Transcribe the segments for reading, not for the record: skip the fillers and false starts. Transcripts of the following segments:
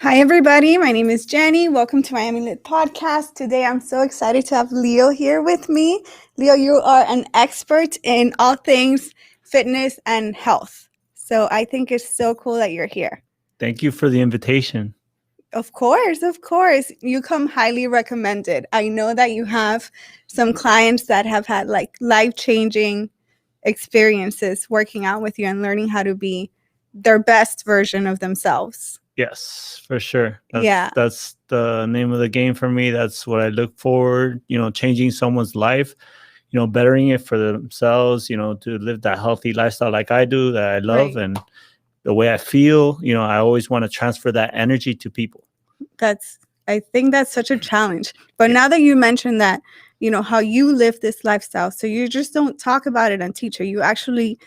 Hi, everybody. My name is Jenny. Welcome to Miami Lit Podcast. Today, I'm so excited to have Leo here with me. Leo, you are an expert in all things fitness and health. So I think it's so cool that you're here. Thank you for the invitation. Of course. You come highly recommended. I know that you have some clients that have had like life-changing experiences working out with you and learning how to be their best version of themselves. Yes, for sure. Yeah. That's the name of the game for me. That's what I look forward, changing someone's life, bettering it for themselves, to live that healthy lifestyle like I do, that I love. Right. And the way I feel, I always want to transfer that energy to people. I think that's such a challenge. But now that you mentioned that, how you live this lifestyle, so you just don't talk about it and teach it. You actually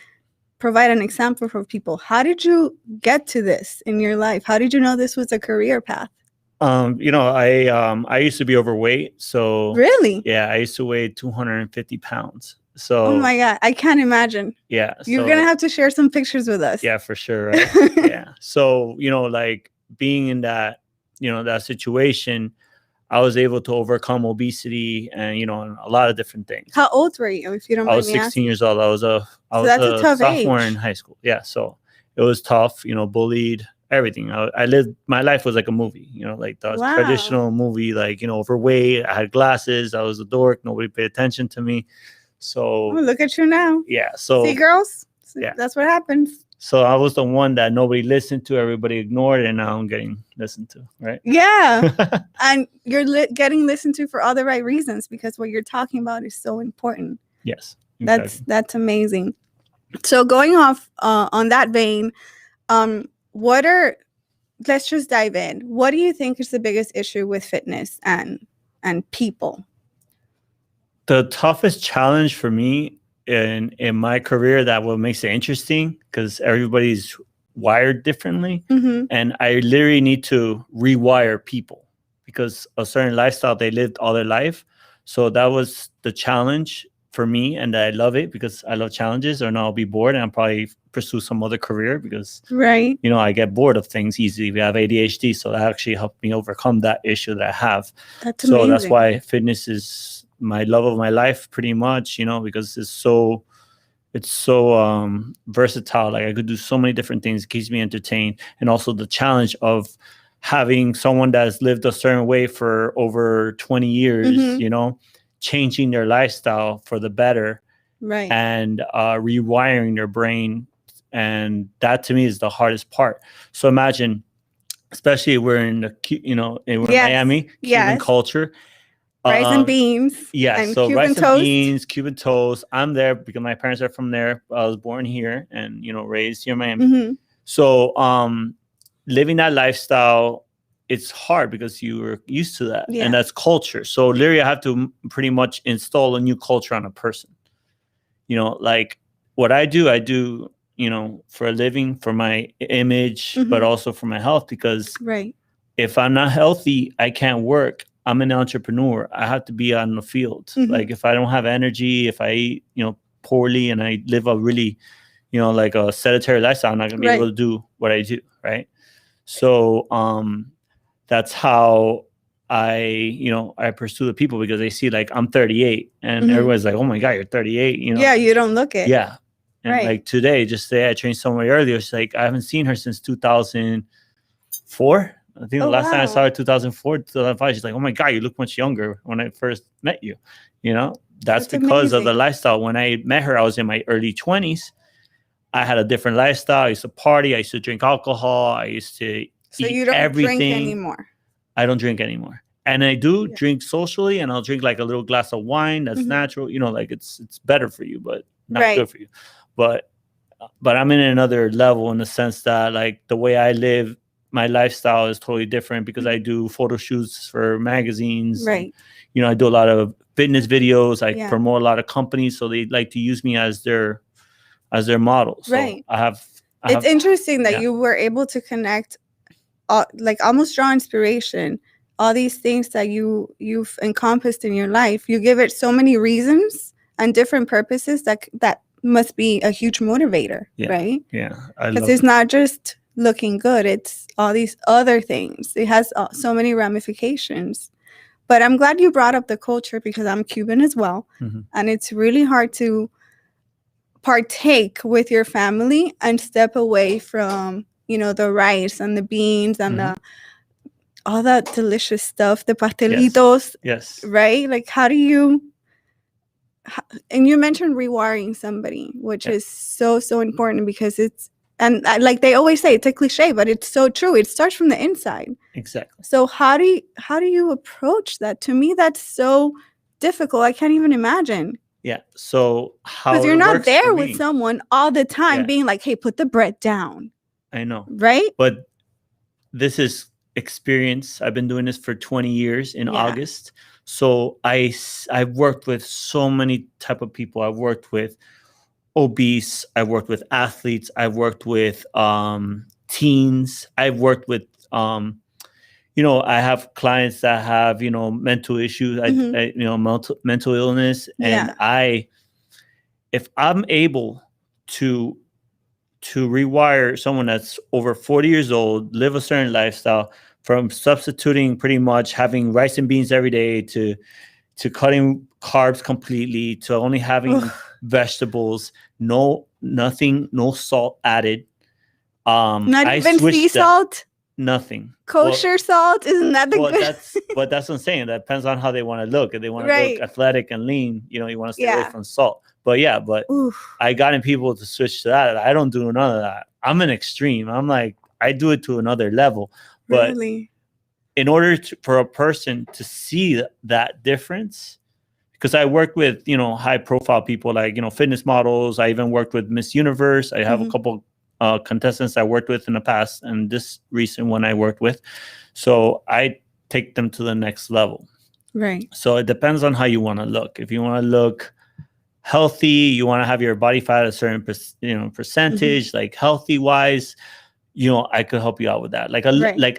provide an example for people. How did you get to this in your life? How did you know this was a career path? I used to be overweight. So really? Yeah, I used to weigh 250 pounds. So oh my God, I can't imagine. Yeah. You're going to have to share some pictures with us. Yeah, for sure. Right? Yeah. So, like being in that, that situation, I was able to overcome obesity and, a lot of different things. How old were you, if you don't mind me asking? I was 16 years old. I was a tough sophomore age. in high school. Yeah. So it was tough, bullied, everything. I lived, my life was like a movie, like the traditional movie, like, overweight. I had glasses. I was a dork. Nobody paid attention to me. So look at you now. Yeah. So see, girls? Yeah. That's what happens. So I was the one that nobody listened to, everybody ignored, and now I'm getting listened to, right? Yeah. And you're getting listened to for all the right reasons, because what you're talking about is so important. Yes. Exactly. That's amazing. So going off on that vein, let's just dive in. What do you think is the biggest issue with fitness and people? The toughest challenge for me in my career, that what makes it interesting, because everybody's wired differently, and I literally need to rewire people because a certain lifestyle they lived all their life. So that was the challenge for me, and I love it because I love challenges, or now I'll be bored and I'll probably pursue some other career because right, I get bored of things easily. We have ADHD, so that actually helped me overcome that issue that I have. That's amazing. So that's why fitness is my love of my life, pretty much, because it's so versatile. Like I could do so many different things. It keeps me entertained. And also the challenge of having someone that's lived a certain way for over 20 years, changing their lifestyle for the better, right, and rewiring their brain. And that to me is the hardest part. So imagine, especially we're in the, we're in Miami, Cuban culture. Rice and beans. Yeah, and so Cuban rice toast. and beans, Cuban toast. I'm there because my parents are from there. I was born here and raised here in Miami. So living that lifestyle, it's hard because you were used to that, and that's culture. So literally, I have to pretty much install a new culture on a person. Like what I do, for a living, for my image, but also for my health. Because if I'm not healthy, I can't work. I'm an entrepreneur. I have to be on the field. Like if I don't have energy, if I eat, poorly, and I live a really, like a sedentary lifestyle, I'm not gonna be able to do what I do. Right. So that's how I pursue the people, because they see like I'm 38 and everyone's like, oh my God, you're 38. Yeah, you don't look it. Yeah. And like today I trained someone earlier. It's like, I haven't seen her since 2004. I think the last time I saw her 2004, 2005, she's like, oh my God, you look much younger when I first met you. That's because of the lifestyle. When I met her, I was in my early 20s. I had a different lifestyle. I used to party. I used to drink alcohol. I used to eat you don't everything. drink anymore? I don't drink anymore. And I do drink socially, and I'll drink like a little glass of wine. That's natural. Like it's better for you, but not good for you. But I'm in another level in the sense that like the way I live, my lifestyle is totally different because I do photo shoots for magazines. Right. And, I do a lot of fitness videos. I promote a lot of companies, so they like to use me as their model. So right. It's interesting that you were able to connect, like almost draw inspiration, all these things that you've encompassed in your life. You give it so many reasons and different purposes that must be a huge motivator, right? Yeah. Because it's not just looking good. It's all these other things. It has so many ramifications. But I'm glad you brought up the culture because I'm Cuban as well. Mm-hmm. And it's really hard to partake with your family and step away from, the rice and the beans and Mm-hmm. all that delicious stuff, the pastelitos, Yes. right? Like, how do you... And you mentioned rewiring somebody, which is so, so important because it's... And like they always say, it's a cliche, but it's so true. It starts from the inside. Exactly. So how do you approach that? To me, that's so difficult. I can't even imagine. Yeah. So how? Because you're not there with someone all the time being like, hey, put the bread down. I know. Right? But this is experience. I've been doing this for 20 years in August. So I've worked with so many type of people. I've worked with obese. I've worked with athletes. I've worked with teens. I've worked with I have clients that have mental issues. Mental illness, and if I'm able to rewire someone that's over 40 years old, live a certain lifestyle, from substituting pretty much having rice and beans every day to cutting carbs completely, to only having vegetables, nothing, no salt added. Not even sea salt? Nothing. Kosher salt? Isn't that the good? That's what I'm saying. That depends on how they want to look. If they want to look athletic and lean, you want to stay away from salt. But I gotten people to switch to that. I don't do none of that. I'm an extreme. I'm like, I do it to another level. But really? In order for a person to see that difference, because I work with, high profile people like, fitness models. I even worked with Miss Universe. I have a couple contestants I worked with in the past, and this recent one I worked with. So I take them to the next level. Right. So it depends on how you want to look. If you want to look healthy, you want to have your body fat at a certain percentage, like healthy wise, I could help you out with that. Like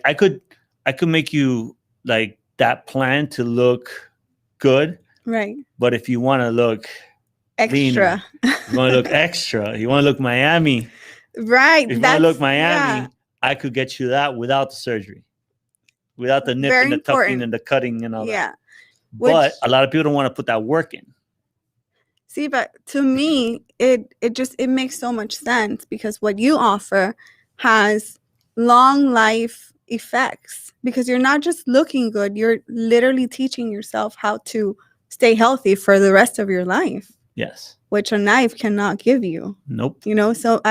I could make you like that plan to look good. Right. But if you want to look extra, leaner, you want to look extra, you want to look Miami. Right. If you want to look Miami, I could get you that without the surgery, without the nip and the tucking and the cutting and all that. But a lot of people don't want to put that work in. See, but to me, it makes so much sense because what you offer has long life effects, because you're not just looking good, you're literally teaching yourself how to stay healthy for the rest of your life. Yes. Which a knife cannot give you. Nope. So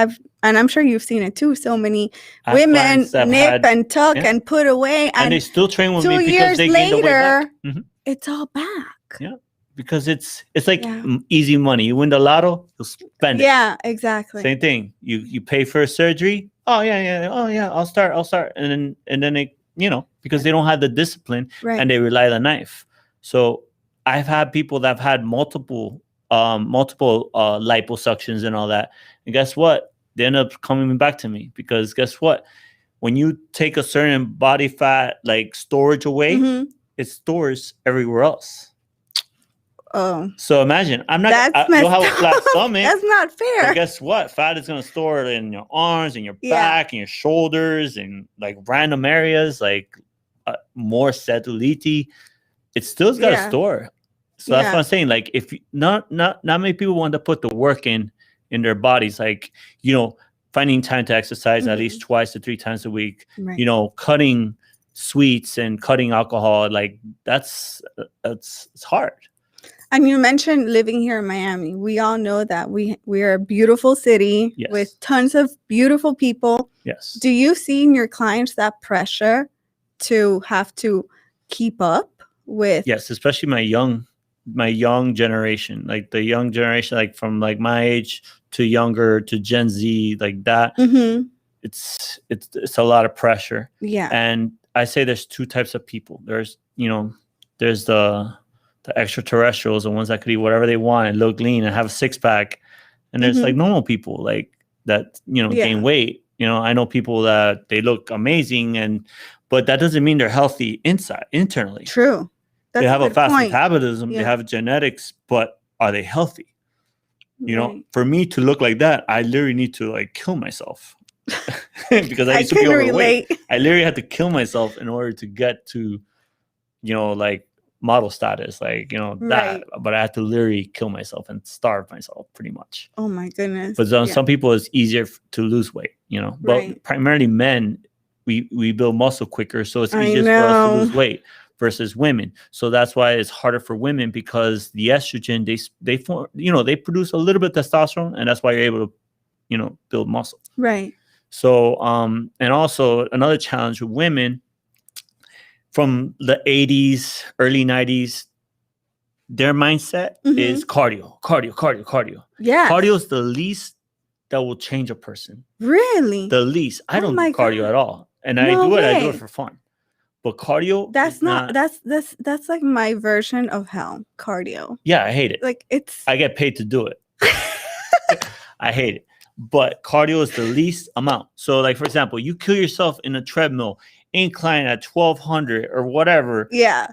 I'm sure you've seen it too. So many women nip and tuck and put away, and they still train with me 2 years they later, it's all back. Yeah, because it's like easy money. You win the lotto, you'll spend it. Yeah, exactly. Same thing. You pay for a surgery. Oh yeah. Oh yeah, I'll start, and then they because they don't have the discipline and they rely on the knife. So I've had people that have had multiple liposuctions and all that, and guess what? They end up coming back to me because guess what? When you take a certain body fat like storage away, it stores everywhere else. Oh, so imagine you'll have a flat stomach. That's not fair. But guess what? Fat is gonna store it in your arms and your back and your shoulders and like random areas like more cellulite. It still's got to store. So that's what I'm saying. Like if not many people want to put the work in their bodies, like finding time to exercise at least 2 to 3 times a week. Right. Cutting sweets and cutting alcohol, like it's hard. And you mentioned living here in Miami. We all know that we are a beautiful city with tons of beautiful people. Yes. Do you see in your clients that pressure to have to keep up with? Yes, especially my young generation, like the young generation, like from like my age to younger to Gen Z, like that. It's a lot of pressure. Yeah. And I say there's 2 types of people. There's the extraterrestrials, the ones that could eat whatever they want and look lean and have a 6-pack, and there's like normal people like that gain weight. I know people that they look amazing, but that doesn't mean they're healthy internally. True. They have a fast metabolism, they have genetics, but are they healthy? For me to look like that, I literally need to like kill myself. because I I used to be can overweight. relate. I literally had to kill myself in order to get to, like model status, like, Right. but I had to literally kill myself and starve myself pretty much. Oh my goodness. But Yeah. some people it's easier to lose weight, but Right. primarily men, we build muscle quicker, so it's I easier for us to know. lose weight versus women. So that's why it's harder for women, because the estrogen, they form, they produce a little bit of testosterone, and that's why you're able to, build muscle. Right. So and also another challenge with women from the 80s, early 90s, their mindset is cardio. Yeah. Cardio is the least that will change a person. Really? The least. I don't do cardio at all, and I do it for fun. But cardio, that's not that's like my version of hell. Cardio. Yeah, I hate it. Like I get paid to do it. I hate it. But cardio is the least amount. So, like, for example, you kill yourself in a treadmill, incline at 1200 or whatever. Yeah.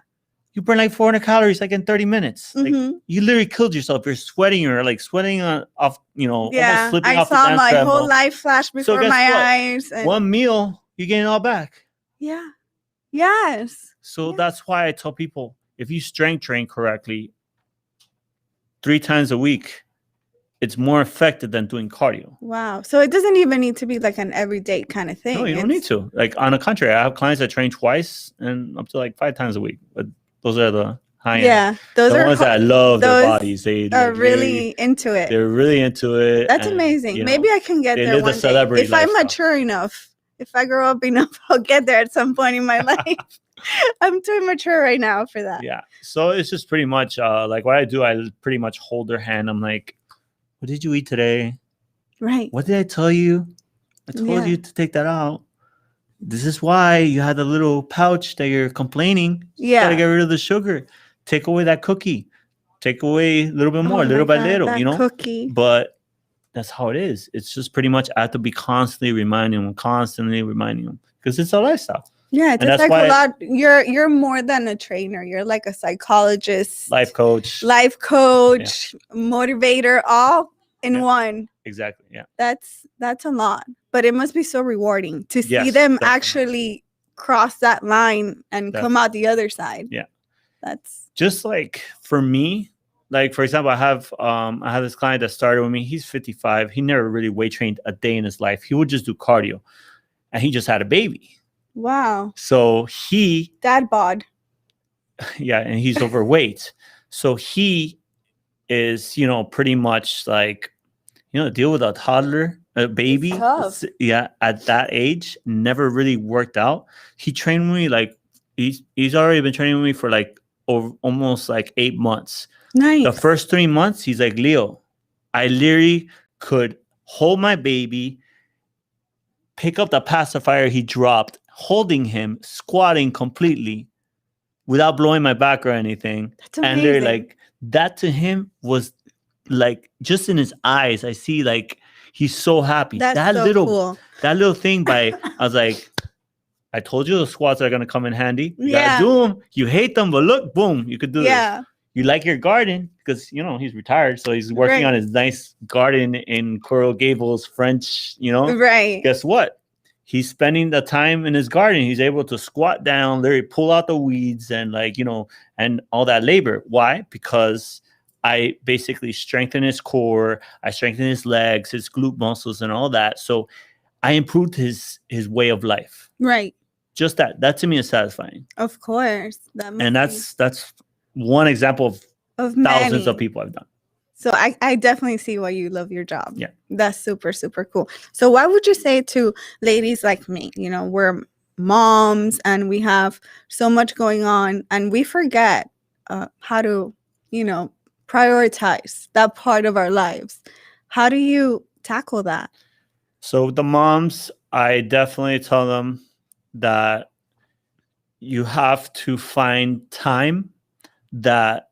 You burn like 400 calories like in 30 minutes. Like, you literally killed yourself. You're sweating or like sweating off, almost slipping off the I saw my treadmill. whole life flash before my eyes. And one meal, you gain it all back. Yeah. Yes. So that's why I tell people, if you strength train correctly 3 times a week, it's more effective than doing cardio. Wow. So it doesn't even need to be like an everyday kind of thing. No, you don't need to. Like, on the contrary, I have clients that train twice and up to like 5 times a week. But those are the high end. Yeah. Those the are ones that love their bodies. They are really into it. They're really into it. That's amazing. Maybe I can get there one day. If I'm mature enough. If I grow up enough, I'll get there at some point in my life. I'm too immature right now for that. Yeah. So it's just pretty much like what I do. I pretty much hold their hand. I'm like, what did you eat today? Right. What did I tell you? I told you to take that out. This is why you had the little pouch that you're complaining. You gotta get rid of the sugar. Take away that cookie. Take away a little bit more, little by little, Cookie. But that's how it is. It's just pretty much I have to be constantly reminding them because it's a lifestyle. Yeah, it's like a lot. You're more than a trainer. You're like a psychologist, life coach, motivator, all in one. Exactly. Yeah. That's a lot, but it must be so rewarding to see them actually cross that line and come out the other side. Yeah. That's just like for me. Like, for example, I have this client that started with me. He's 55. He never really weight trained a day in his life. He would just do cardio, and he just had a baby. Wow. So dad bod. Yeah, and he's overweight. So he is, pretty much like, deal with a toddler, a baby. Yeah, at that age, never really worked out. He trained with me like he's already been training with me for like almost like 8 months. Nice. The first 3 months, he's like, Leo, I literally could hold my baby, pick up the pacifier he dropped, holding him, squatting completely without blowing my back or anything. That's amazing. And they're like, that to him was like, just in his eyes, I see like he's so happy. That's so cool. That little thing I was like, I told you the squats are gonna come in handy. You gotta do them. You hate them, but look, boom, you could do this. You like your garden because he's retired, so he's working on his nice garden in Coral Gables, French. Right. Guess what? He's spending the time in his garden. He's able to squat down, literally pull out the weeds and and all that labor. Why? Because I basically strengthen his core. I strengthen his legs, his glute muscles, and all that. So I improved his way of life. Right. Just that to me is satisfying. Of course. That's one example of thousands of people I've done. So I definitely see why you love your job. Yeah. That's super, super cool. So what would you say to ladies like me? We're moms and we have so much going on and we forget how to, prioritize that part of our lives. How do you tackle that? So the moms, I definitely tell them that you have to find time that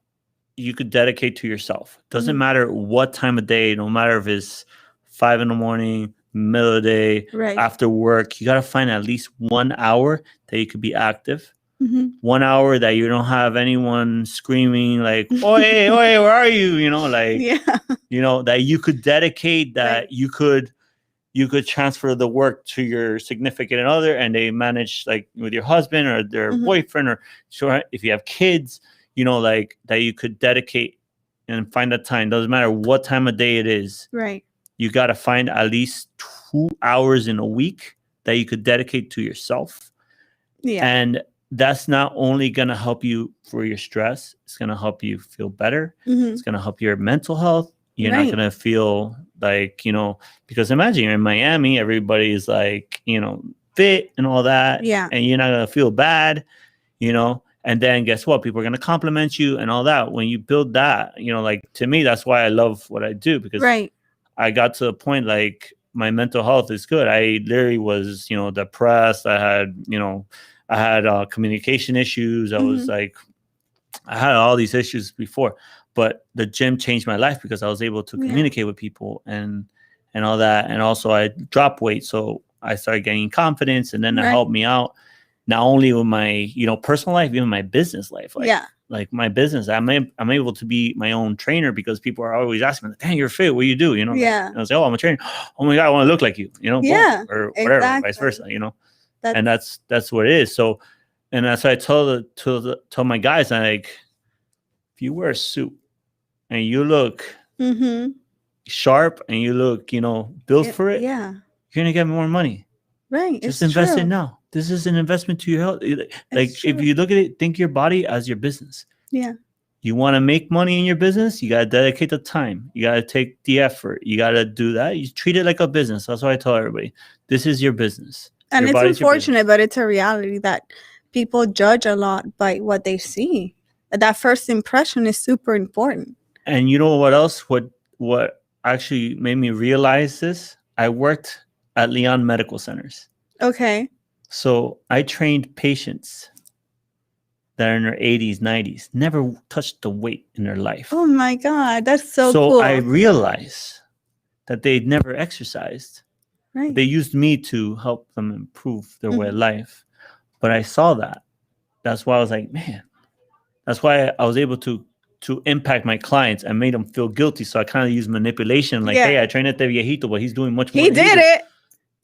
you could dedicate to yourself. Doesn't matter what time of day, no matter if it's 5 a.m, middle of the day, after work, you got to find at least 1 hour that you could be active. 1 hour that you don't have anyone screaming like, "Oi, where are you?" That you could dedicate, that you could you could transfer the work to your significant other, and they manage like with your husband or their boyfriend, or sure, if you have kids, like that you could dedicate and find that time. Doesn't matter what time of day it is. Right. You got to find at least 2 hours in a week that you could dedicate to yourself. Yeah. And that's not only going to help you for your stress, it's going to help you feel better. It's going to help your mental health. You're not going to feel like, because imagine you're in Miami, everybody's like, fit and all that. Yeah. And you're not going to feel bad, and then guess what? People are going to compliment you and all that. When you build that, like to me, that's why I love what I do, because I got to the point like my mental health is good. I literally was, depressed. I had communication issues. I was like, I had all these issues before, but the gym changed my life because I was able to communicate with people and all that. And also I dropped weight. So I started gaining confidence, and then that helped me out, not only with my, personal life, even my business life. Like my business, I'm able to be my own trainer because people are always asking me, "Dang, you're fit. What do you do?" And I was like, "Oh, I'm a trainer." "Oh my God, I want to look like you." Or whatever, vice versa. And that's what it is. So, and that's what I told my guys, I'm like, if you wear a suit and you look sharp and you look, built for it, you're gonna get more money. Right. Just invest it now. This is an investment to your health. Like if you look at it, think your body as your business. Yeah. You want to make money in your business, you got to dedicate the time. You got to take the effort. You got to do that. You treat it like a business. That's what I tell everybody. This is your business. And it's unfortunate, but it's a reality that people judge a lot by what they see. That first impression is super important. And you know what else? What actually made me realize this? I worked at Leon Medical Centers. Okay. So I trained patients that are in their 80s, 90s, never touched the weight in their life. Oh my God, that's so cool. So I realized that they'd never exercised. Right. They used me to help them improve their way of life. But I saw that. That's why I was like, man, that's why I was able to impact my clients and made them feel guilty. So I kind of used manipulation. Like, hey, I trained at the viejito, but he's doing much more. He did it.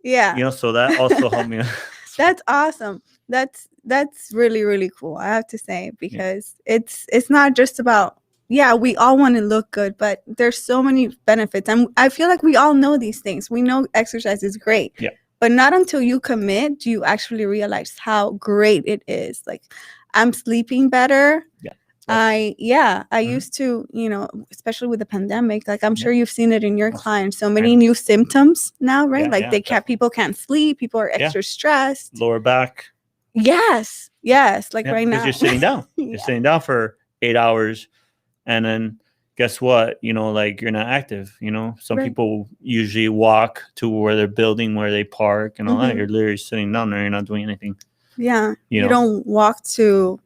Yeah. So that also helped me. That's awesome. That's really, really cool, I have to say, because it's not just about, we all want to look good, but there's so many benefits. And I feel like we all know these things. We know exercise is great. Yeah. But not until you commit do you actually realize how great it is. Like, I'm sleeping better. Yeah. I used to, especially with the pandemic, like I'm sure you've seen it in your clients, so many new symptoms now, right? People can't sleep, people are extra stressed. Lower back. Yes. Like right now. Because you're sitting down. You're sitting down for 8 hours, and then guess what? Like you're not active. Some people usually walk to where they're building, where they park and all that. You're literally sitting down there, you're not doing anything. Yeah. You don't walk to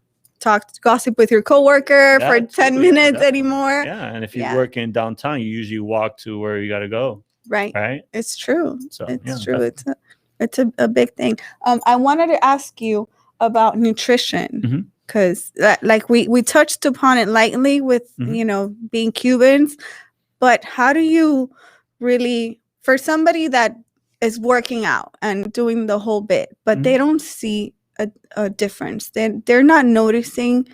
gossip with your coworker for 10 minutes anymore. Yeah. And if you work in downtown, you usually walk to where you got to go. Right. It's true. So, it's true. It's a big thing. I wanted to ask you about nutrition, because like we touched upon it lightly with, being Cubans, but how do you really, for somebody that is working out and doing the whole bit, but they don't see a difference, they're not noticing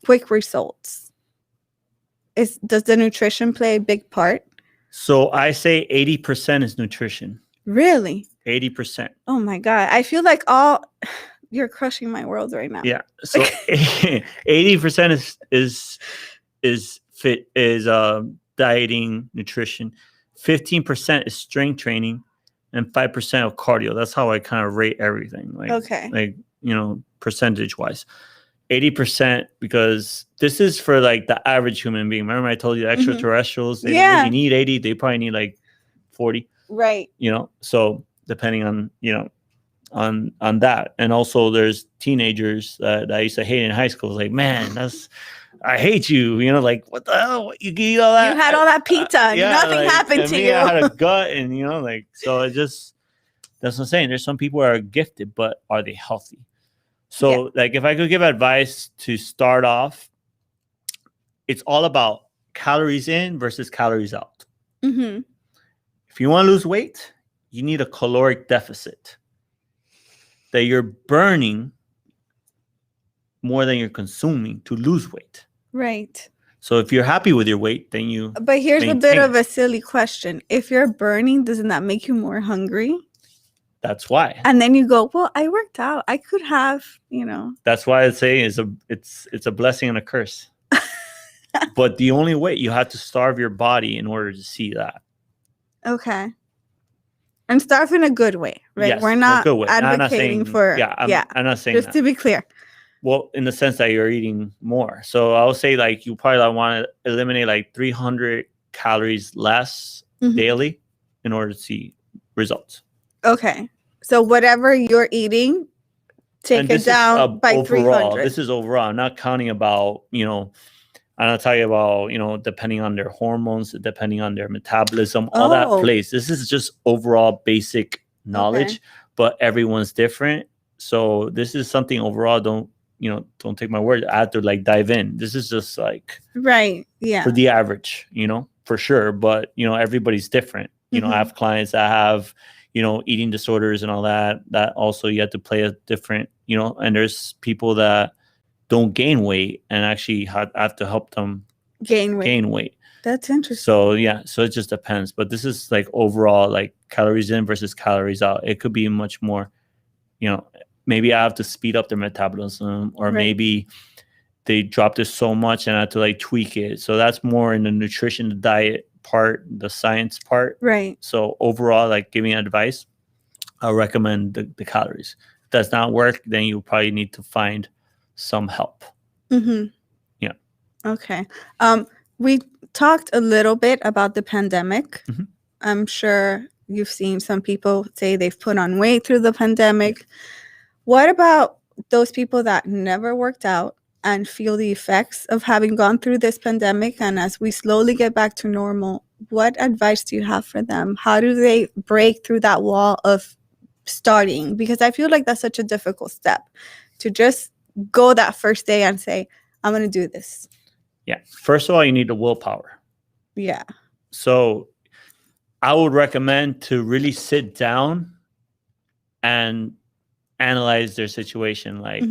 quick results, does the nutrition play a big part? So I say 80% is nutrition. Really? 80%. Oh my God, I feel like you're crushing my world right now. Yeah. So 80% is dieting, nutrition. 15% is strength training, and 5% of cardio. That's how I kind of rate everything. Percentage wise. 80%, because this is for like the average human being. Remember I told you the extraterrestrials, they don't really need 80, they probably need like 40. Right. So depending on, on that. And also there's teenagers that I used to hate in high school. Like, man, I hate you. Like, what the hell? You eat all that? You had all that pizza. Nothing happened to you. I had a gut, and so it just, that's what I'm saying. There's some people who are gifted, but are they healthy? So like, if I could give advice to start off, it's all about calories in versus calories out. If you want to lose weight, you need a caloric deficit, that you're burning more than you're consuming to lose weight. Right. So if you're happy with your weight, then you. But here's a bit maintain of it. a silly question. If you're burning, doesn't that make you more hungry? That's why. And then you go, well, I worked out. I could have, That's why I say it's a blessing and a curse. But the only way, you have to starve your body in order to see that. Okay. And starve in a good way, right? Yes, We're in a not good way. I'm not advocating saying- for I'm not saying just that. to be clear. Well, in the sense that you're eating more. So I'll say like you probably want to eliminate like 300 calories less Mhm. daily in order to see results. Okay. So whatever you're eating, take And it this is, down by overall. 300. This is overall. I'm not counting about, I'm not talking about, depending on their hormones, depending on their metabolism, all that plays. This is just overall basic knowledge, but everyone's different. So this is something overall. Don't take my word. I have to like dive in. This is just like Right. Yeah. for the average, for sure. But everybody's different. I have clients that have, eating disorders and all that. That also you have to play a different, and there's people that don't gain weight and actually have to help them gain weight. That's interesting. So yeah, so it just depends. But this is like overall, like calories in versus calories out. It could be much more, maybe I have to speed up their metabolism, or maybe they dropped it so much and I have to like tweak it. So that's more in the nutrition, the diet part, the science part. Right. So overall, like giving advice, I'll recommend the calories. If that's not work, then you probably need to find some help. Mm-hmm. Yeah. Okay. We talked a little bit about the pandemic. Mm-hmm. I'm sure you've seen some people say they've put on weight through the pandemic. What about those people that never worked out and feel the effects of having gone through this pandemic? And as we slowly get back to normal, what advice do you have for them? How do they break through that wall of starting? Because I feel like that's such a difficult step, to just go that first day and say, I'm going to do this. Yeah. First of all, you need the willpower. Yeah. So I would recommend to really sit down and analyze their situation. Like,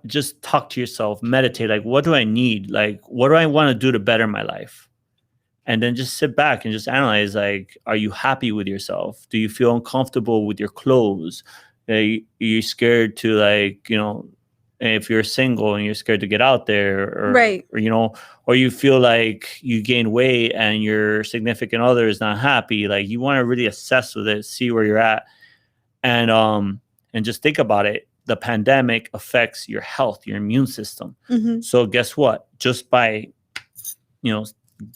just talk to yourself, meditate. Like, what do I need? Like, what do I want to do to better my life? And then just sit back and just analyze, like, are you happy with yourself? Do you feel uncomfortable with your clothes? Are you scared to, like, if you're single and you're scared to get out there, or you feel like you gain weight and your significant other is not happy, like you want to really assess with it, see where you're at, and just think about it. The pandemic affects your health, your immune system. Mm-hmm. So guess what? Just by,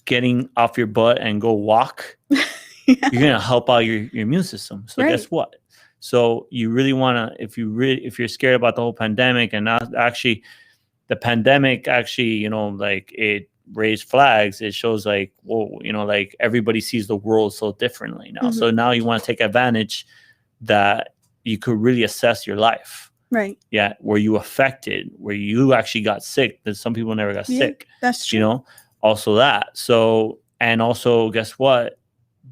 getting off your butt and go walk, you're going to help out your immune system. So guess what? So you really want to, if you're scared about the whole pandemic, and not actually the pandemic, actually, like it raised flags. It shows like, whoa, like everybody sees the world so differently now. So now you want to take advantage that you could really assess your life. Right. Yeah. Were you affected? Where you actually got sick? Because some people never got sick. That's true. Also that. So, and also guess what?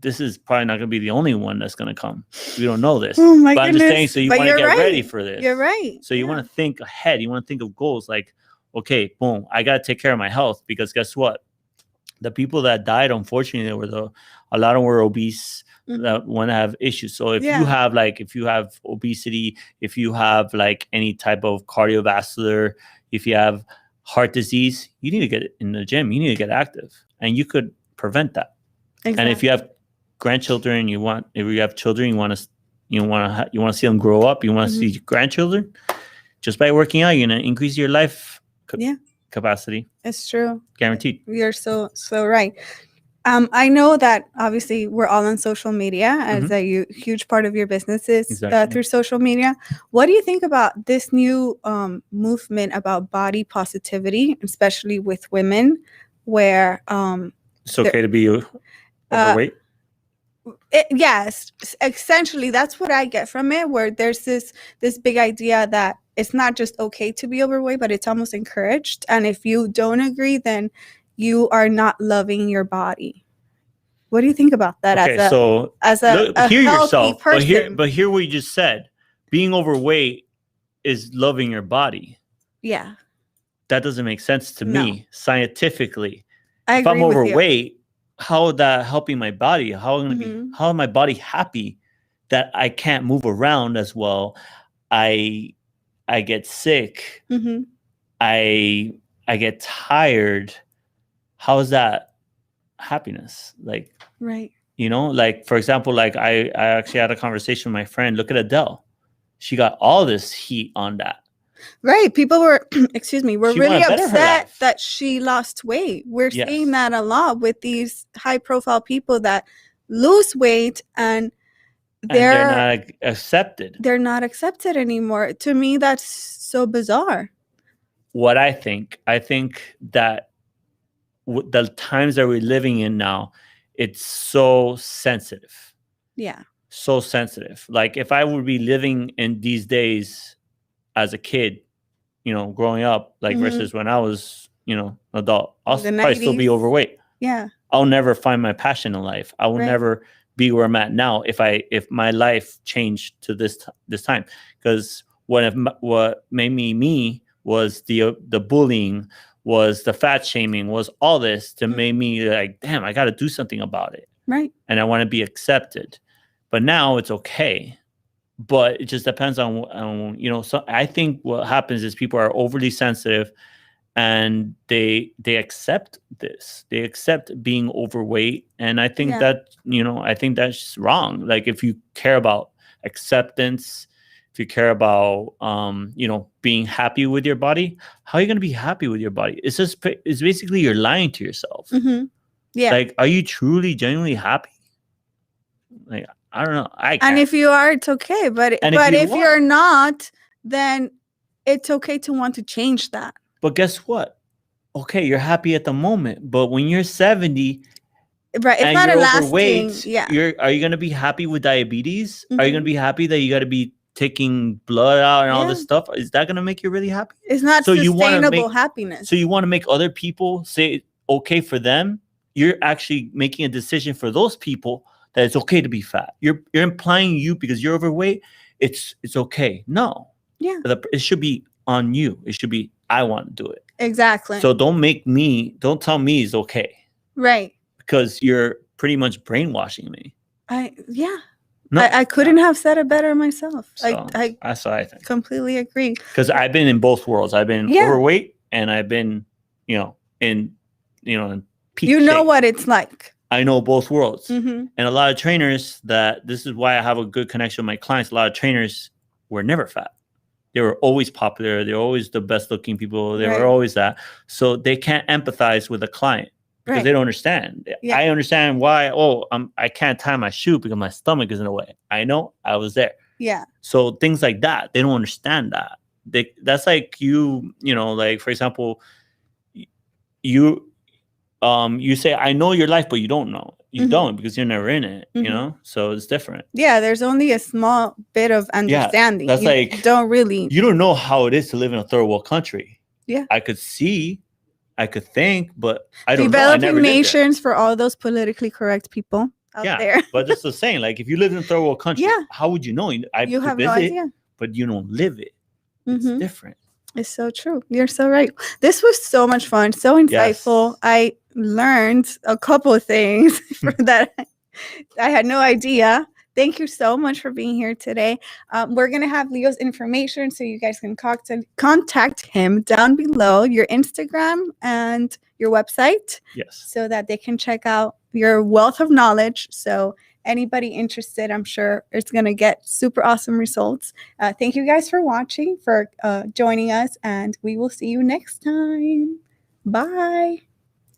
This is probably not going to be the only one that's going to come. We don't know this. Oh my but goodness. I'm just saying, so you want to get ready for this. You're right. So you want to think ahead. You want to think of goals like, okay, boom, I got to take care of my health, because guess what? The people that died, unfortunately, a lot of them were obese, that want to have issues. So if you have obesity, if you have like any type of cardiovascular, if you have heart disease, you need to get in the gym. You need to get active, and you could prevent that. Exactly. And if you have grandchildren, if you have children, you want to see them grow up. You want to see your grandchildren. Just by working out, you're gonna increase your life capacity. It's true. Guaranteed. You're so right. I know that obviously we're all on social media, as a huge part of your business is through social media. What do you think about this new movement about body positivity, especially with women, where it's okay to be overweight? Yes, essentially that's what I get from it, where there's this big idea that it's not just okay to be overweight, but it's almost encouraged. And if you don't agree, then you are not loving your body. What do you think about that Okay, so as a hear healthy yourself, person? but hear what you just said. Being overweight is loving your body. Yeah. That doesn't make sense to No. me scientifically. I If I'm agree with you. overweight, how is that helping my body? How am I gonna Mhm. be? How am my body happy that I can't move around as well? I get sick. Mhm. I get tired. How is that happiness? Like, Right. you know, like for example, like I actually had a conversation with my friend. Look at Adele. She got all this heat on that. Right. People were, excuse me, were She really wanna better her upset life. that she lost weight. We're Yes. seeing that a lot with these high profile people that lose weight and they're not accepted. They're not accepted anymore. To me, that's so bizarre. What I think that the times that we're living in now, it's so sensitive. Yeah. So sensitive. Like if I would be living in these days as a kid, you know, growing up, like versus when I was, you know, adult, I'll probably still be overweight. Yeah. I'll never find my passion in life. I will never be where I'm at now if my life changed to this time. Because what made me was the bullying, was the fat shaming, was all this to make me like, damn, I got to do something about it. Right. And I want to be accepted. But now it's okay. But it just depends on you know. So I think what happens is people are overly sensitive, and they accept this. They accept being overweight, and I think that, you know, I think that's wrong. Like if you care about acceptance, if you care about you know, being happy with your body, how are you going to be happy with your body? It's basically you're lying to yourself. Mm-hmm. Yeah. Like, are you truly genuinely happy? Like, I don't know. And if you are, it's okay. But if you're not, then it's okay to want to change that. But guess what? Okay, you're happy at the moment, but when you're 70, right, it's not a lasting. Are you gonna be happy with diabetes? Mm-hmm. Are you gonna be happy that you got to be taking blood out and all this stuff? Is that gonna make you really happy? It's not sustainable happiness. So you want to make other people say okay for them? You're actually making a decision for those people that it's okay to be fat. You're implying because you're overweight, it's okay. No. Yeah. It should be on you. It should be, I want to do it. Exactly. So don't tell me it's okay. Right. Because you're pretty much brainwashing me. No, I couldn't have said it better myself. So, that's what I think. Completely agree. Because I've been in both worlds. I've been overweight and I've been, in peak shape. What it's like. I know both worlds. Mm-hmm. And a lot of trainers this is why I have a good connection with my clients. A lot of trainers were never fat. They were always popular. They're always the best looking people. They were always that. So they can't empathize with a client because they don't understand. Yeah. I understand why, I can't tie my shoe because my stomach is in the way. I know, I was there. Yeah. So things like that, they don't understand that. That's like like, for example, you say, I know your life, but you don't know. You don't because you're never in it, so it's different. Yeah, there's only a small bit of understanding. That's you don't know how it is to live in a third world country. Yeah. I could see, I could think, but I don't Developing know. nations for all those politically correct people out there. But just the same, like if you live in a third world country, how would you know? You have no idea. But you don't live it. It's different. It's so true. You're so right. This was so much fun, so insightful. Yes. I learned a couple of things that I had no idea. Thank you so much for being here today. We're going to have Leo's information so you guys can contact him down below, your Instagram and your website. Yes. So that they can check out your wealth of knowledge. So anybody interested, I'm sure it's going to get super awesome results. Thank you guys for watching, for joining us, and we will see you next time. Bye.